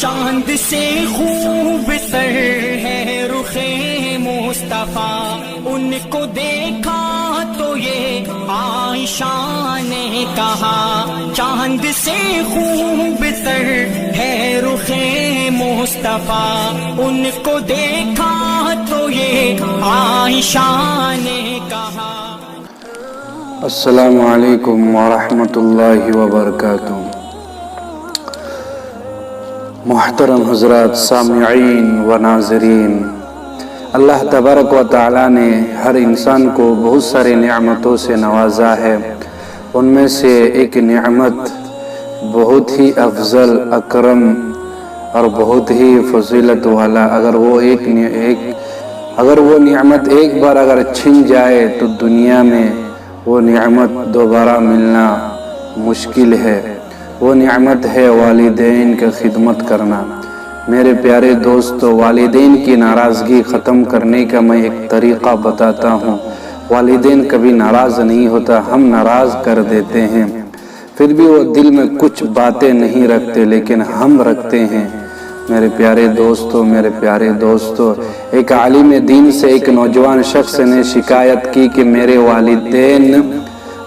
چاند سے خوب سر ہے رخ مصطفیٰ، ان کو دیکھا تو یہ عائشہ نے کہا، چاند سے خوب سر ہے رخ مصطفیٰ، ان کو دیکھا تو یہ عائشہ نے کہا۔ السلام علیکم ورحمۃ اللہ وبرکاتہ۔ محترم حضرات، سامعین و ناظرین، اللہ تبارک و تعالیٰ نے ہر انسان کو بہت سارے نعمتوں سے نوازا ہے۔ ان میں سے ایک نعمت بہت ہی افضل، اکرم اور بہت ہی فضیلت والا، اگر وہ نعمت ایک بار اگر چھن جائے تو دنیا میں وہ نعمت دوبارہ ملنا مشکل ہے۔ وہ نعمت ہے والدین کی خدمت کرنا۔ میرے پیارے دوستو، والدین کی ناراضگی ختم کرنے کا میں ایک طریقہ بتاتا ہوں۔ والدین کبھی ناراض نہیں ہوتا، ہم ناراض کر دیتے ہیں، پھر بھی وہ دل میں کچھ باتیں نہیں رکھتے، لیکن ہم رکھتے ہیں۔ میرے پیارے دوستو، ایک عالم دین سے ایک نوجوان شخص نے شکایت کی کہ میرے والدین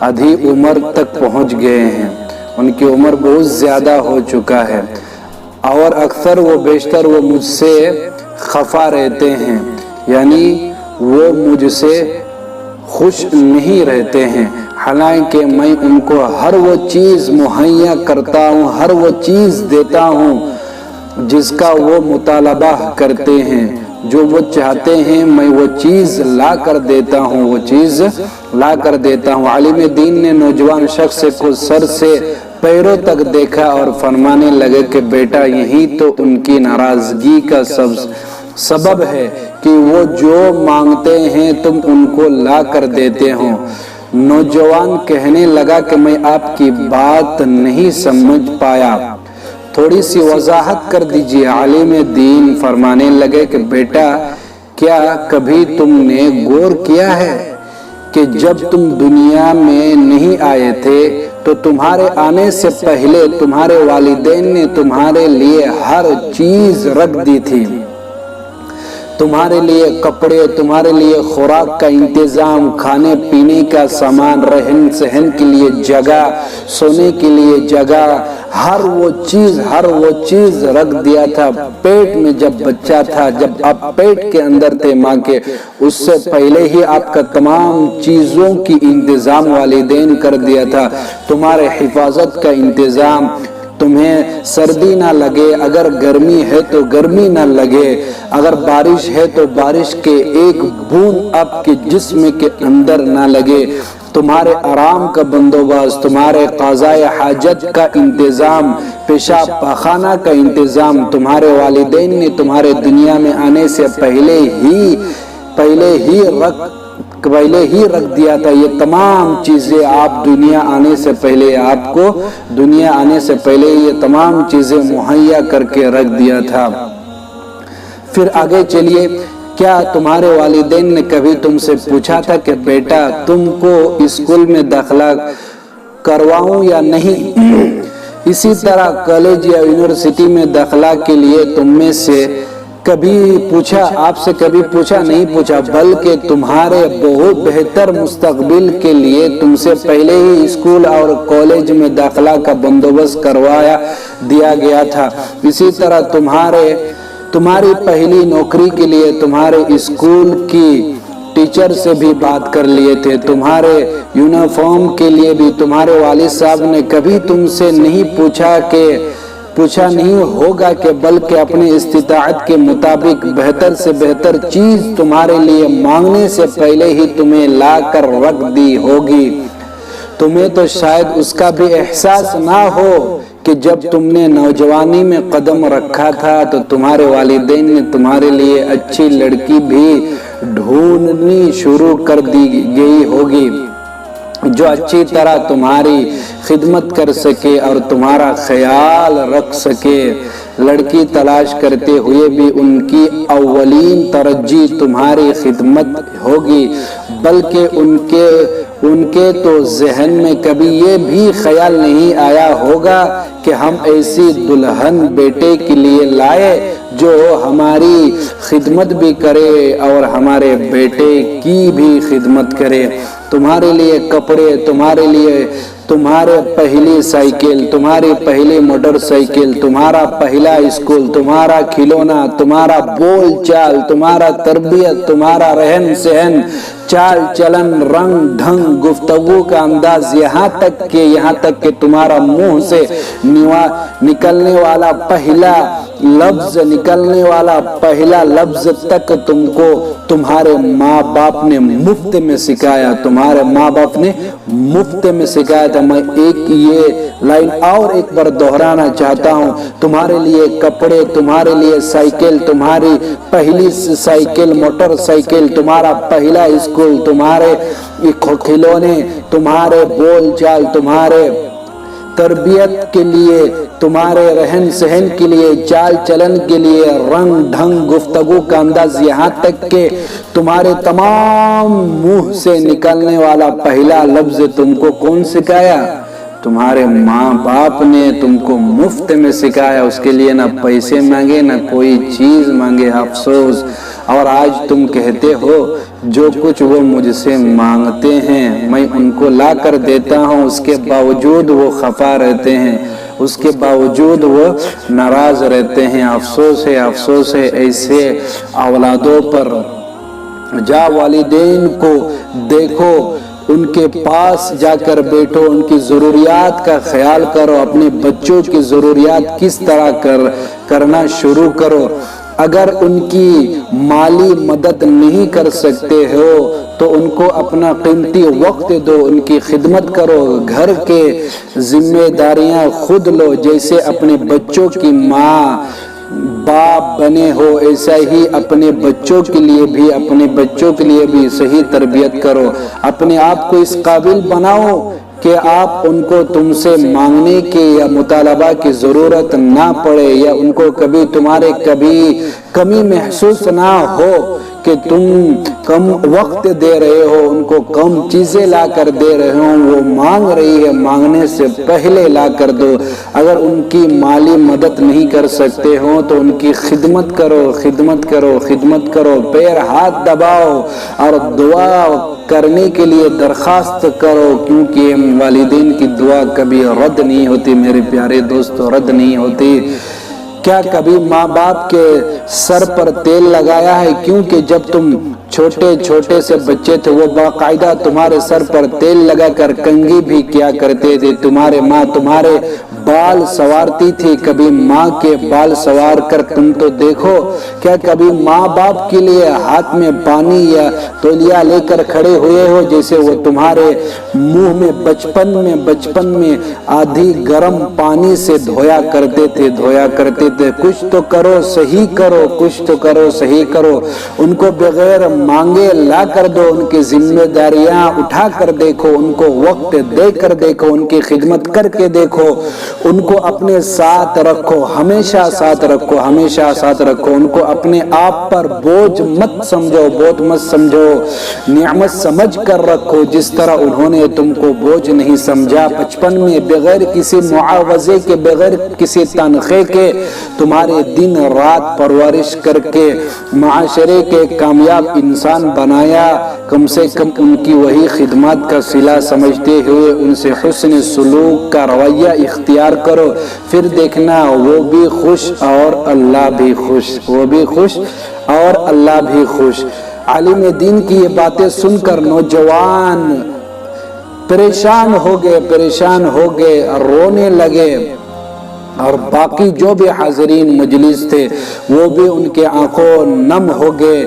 آدھی عمر تک پہنچ گئے ہیں، ان کی عمر بہت زیادہ ہو چکا ہے، اور اکثر و بیشتر وہ مجھ سے خفا رہتے ہیں، یعنی وہ مجھ سے خوش نہیں رہتے ہیں، حالانکہ میں ان کو ہر وہ چیز مہیا کرتا ہوں، ہر وہ چیز دیتا ہوں جس کا وہ مطالبہ کرتے ہیں، جو وہ چاہتے ہیں میں وہ چیز لا کر دیتا ہوں۔ عالم دین نے نوجوان شخص کو سر سے پیروں تک دیکھا اور فرمانے لگے کہ بیٹا، یہی تو ان کی ناراضگی کا سبب ہے کہ وہ جو مانگتے ہیں تم ان کو لا کر دیتے ہو۔ نوجوان کہنے لگا کہ میں آپ کی بات نہیں سمجھ پایا، تھوڑی سی وضاحت کر دیجئے۔ عالم دین فرمانے لگے کہ بیٹا، کیا کبھی تم نے غور کیا ہے کہ جب تم دنیا میں نہیں آئے تھے تو تمہارے آنے سے پہلے تمہارے والدین نے تمہارے لیے ہر چیز رکھ دی تھی، تمہارے لیے کپڑے، تمہارے لیے خوراک کا انتظام، کھانے پینے کا سامان، رہن سہن کے لیے جگہ، سونے کے لیے جگہ، ہر وہ چیز رکھ دیا تھا۔ پیٹ میں جب بچہ تھا، جب آپ پیٹ کے اندر تھے ماں کے، اس سے پہلے ہی آپ کا تمام چیزوں کی انتظام والدین کر دیا تھا۔ تمہارے حفاظت کا انتظام، تمہیں سردی نہ لگے، اگر گرمی ہے تو گرمی نہ لگے، اگر بارش ہے تو بارش کے ایک بوند آپ کے جسم کے اندر نہ لگے، تمہارے آرام کا بندوبست، تمہارے قضاء حاجت کا انتظام، پیشاب پاخانہ کا انتظام تمہارے والدین نے تمہارے دنیا میں آنے سے پہلے ہی رکھ دیا تھا۔ یہ تمام چیزیں آپ دنیا آنے سے پہلے یہ تمام چیزیں مہیا کر کے رکھ دیا تھا۔ پھر آگے چلیے، کیا تمہارے والدین نے کبھی تم سے پوچھا تھا کہ بیٹا، تم کو اسکول میں داخلہ کرواؤں یا نہیں؟ اسی طرح کالج یا یونیورسٹی میں داخلہ کے لیے تم میں سے آپ سے کبھی پوچھا نہیں پوچھا، بلکہ تمہارے بہت بہتر مستقبل کے لیے تم سے پہلے ہی اسکول اور کالج میں داخلہ کا بندوبست کروایا دیا گیا تھا۔ اسی طرح تمہاری پہلی نوکری کے لیے تمہارے اسکول کی ٹیچر سے بھی بات کر لیے تھے، تمہارے یونیفارم کے لیے بھی تمہارے والد صاحب نے کبھی تم سے نہیں پوچھا نہیں ہوگا کہ بلکہ اپنی استطاعت کے مطابق بہتر سے بہتر چیز تمہارے لیے مانگنے سے پہلے ہی تمہیں لا کر رکھ دی ہوگی۔ تمہیں تو شاید اس کا بھی احساس نہ ہو کہ جب تم نے نوجوانی میں قدم رکھا تھا تو تمہارے والدین نے تمہارے لیے اچھی لڑکی بھی ڈھونڈنی شروع کر دی گئی ہوگی، جو اچھی طرح تمہاری خدمت کر سکے اور تمہارا خیال رکھ سکے۔ لڑکی تلاش کرتے ہوئے بھی ان کی اولین ترجیح تمہاری خدمت ہوگی، بلکہ ان کے تو ذہن میں کبھی یہ بھی خیال نہیں آیا ہوگا کہ ہم ایسی دلہن بیٹے کے لیے لائے جو ہماری خدمت بھی کرے اور ہمارے بیٹے کی بھی خدمت کرے۔ تمہارے لیے کپڑے، تمہارے لیے تمہارے پہلی سائیکل، تمہاری پہلی موٹر سائیکل، تمہارا پہلا اسکول، تمہارا کھلونا، تمہارا بول چال، تمہارا تربیت، تمہارا رہن سہن، چال چلن، رنگ ڈھنگ، گفتگو کا انداز، یہاں تک کہ تمہارا منہ سے نکلنے والا پہلا لفظ تک تم کو تمہارے ماں باپ نے مفت میں سکھایا، تمہارے ماں باپ نے مفت میں سکھایا تھا۔ میں یہ لائن اور ایک بار دہرانا چاہتا ہوں، تمہارے لیے کپڑے، تمہارے لیے سائیکل، تمہاری پہلی سائیکل، موٹر سائیکل، تمہارا پہلا اسکول، تمہارے کھلونے، تمہارے بول چال، تمہارے تربیت کے لیے، تمہارے رہن سہن کے لیے، چال چلن کے لیے، رنگ ڈھنگ، گفتگو کا انداز، یہاں تک کہ تمہارے تمام منہ سے نکلنے والا پہلا لفظ تم کو کون سکھایا؟ تمہارے ماں باپ نے تم کو مفت میں سکھایا، اس کے لیے نہ پیسے مانگے نہ کوئی چیز مانگے۔ افسوس، اور آج تم کہتے ہو جو کچھ وہ مجھ سے مانگتے ہیں میں ان کو لا کر دیتا ہوں، اس کے باوجود وہ خفا رہتے ہیں، اس کے باوجود وہ ناراض رہتے ہیں۔ افسوس ہے ایسے اولادوں پر۔ جا والدین کو دیکھو، ان کے پاس جا کر بیٹھو، ان کی ضروریات کا خیال کرو، اپنے بچوں کی ضروریات کس طرح کرنا شروع کرو۔ اگر ان کی مالی مدد نہیں کر سکتے ہو تو ان کو اپنا قیمتی وقت دو، ان کی خدمت کرو، گھر کے ذمہ داریاں خود لو، جیسے اپنے بچوں کی ماں باپ بنے ہو ایسا ہی اپنے بچوں کے لیے بھی صحیح تربیت کرو۔ اپنے آپ کو اس قابل بناؤ کہ آپ ان کو تم سے مانگنے کے یا مطالبہ کی ضرورت نہ پڑے، یا ان کو کبھی تمہارے کمی محسوس نہ ہو کہ تم کم وقت دے رہے ہو، ان کو کم چیزیں لا کر دے رہے ہو، وہ مانگ رہی ہے، مانگنے سے پہلے لا کر دو۔ اگر ان کی مالی مدد نہیں کر سکتے ہو تو ان کی خدمت کرو، پیر ہاتھ دباؤ اور دعا کرنے کے لیے درخواست کرو، کیونکہ والدین کی دعا کبھی رد نہیں ہوتی میرے پیارے دوستو، رد نہیں ہوتی۔ کیا کبھی ماں باپ کے سر پر تیل لگایا ہے؟ کیونکہ جب تم چھوٹے سے بچے تھے وہ باقاعدہ تمہارے سر پر تیل لگا کر کنگھی بھی کیا کرتے تھے، تمہارے ماں تمہارے بال سوارتی تھی، کبھی ماں کے بال سوار کر تم تو دیکھو۔ کیا کبھی ماں باپ کے لیے ہاتھ میں پانی یا تولیہ لے کر کھڑے ہوئے ہو، جیسے وہ تمہارے منہ میں بچپن میں آدھی گرم پانی سے دھویا کرتے تھے۔ کچھ تو کرو صحیح کرو، ان کو بغیر مانگے لا کر دو، ان کی ذمہ داریاں اٹھا کر دیکھو، ان کو وقت دے کر دیکھو، ان کی خدمت کر کے دیکھو، ان کو اپنے ساتھ رکھو، ہمیشہ ساتھ رکھو، ان کو اپنے آپ پر بوجھ مت سمجھو، نعمت سمجھ کر رکھو، جس طرح انہوں نے تم کو بوجھ نہیں سمجھا بچپن میں، بغیر کسی معاوضے کے، بغیر کسی تنخواہ کے تمہارے دن رات پرورش کر کے معاشرے کے کامیاب انسان بنایا۔ کم سے کم ان کی وہی خدمات کا صلہ سمجھتے ہوئے ان سے حسن سلوک کا رویہ اختیار کرو، پھر دیکھنا وہ بھی خوش اور اللہ بھی خوش۔ عالم دین کی یہ باتیں سن کر نوجوان پریشان ہو گئے اور رونے لگے، اور باقی جو بھی حاضرین مجلس تھے وہ بھی ان کے آنکھوں نم ہو گئے۔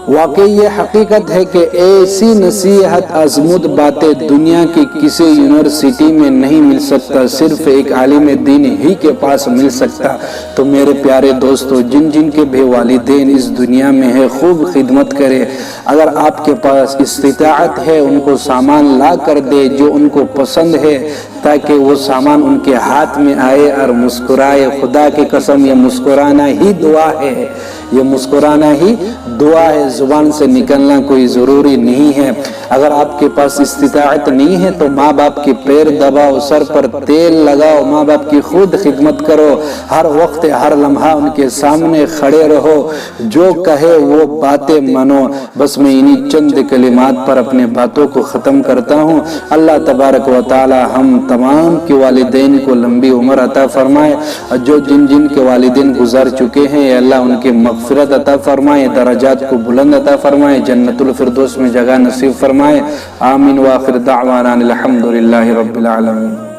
واقعی یہ حقیقت ہے کہ ایسی نصیحت آزمود باتیں دنیا کی کسی یونیورسٹی میں نہیں مل سکتا، صرف ایک عالم دین ہی کے پاس مل سکتا۔ تو میرے پیارے دوستو، جن کے بھی والدین اس دنیا میں ہے، خوب خدمت کرے۔ اگر آپ کے پاس استطاعت ہے ان کو سامان لا کر دے جو ان کو پسند ہے، تاکہ وہ سامان ان کے ہاتھ میں آئے اور مسکرائے۔ خدا کی قسم یہ مسکرانا ہی دعا ہے، زبان سے نکلنا کوئی ضروری نہیں ہے۔ اگر آپ کے پاس استطاعت نہیں ہے تو ماں باپ کے پیر دباؤ، سر پر تیل لگاؤ، ماں باپ کی خود خدمت کرو، ہر وقت ہر لمحہ ان کے سامنے کھڑے رہو، جو کہے وہ باتیں منو۔ بس میں انہی چند کلمات پر اپنے باتوں کو ختم کرتا ہوں۔ اللہ تبارک و تعالی ہم تمام کے والدین کو لمبی عمر عطا فرمائے، اور جو جن کے والدین گزر چکے ہیں اے اللہ ان کے مغفرت عطا فرمائے، درجات کو بلند عطا فرمائے، جنت الفردوس میں جگہ نصیب فرمائے۔ آمین۔ وآخر دعوانا الحمدللہ رب العالمین۔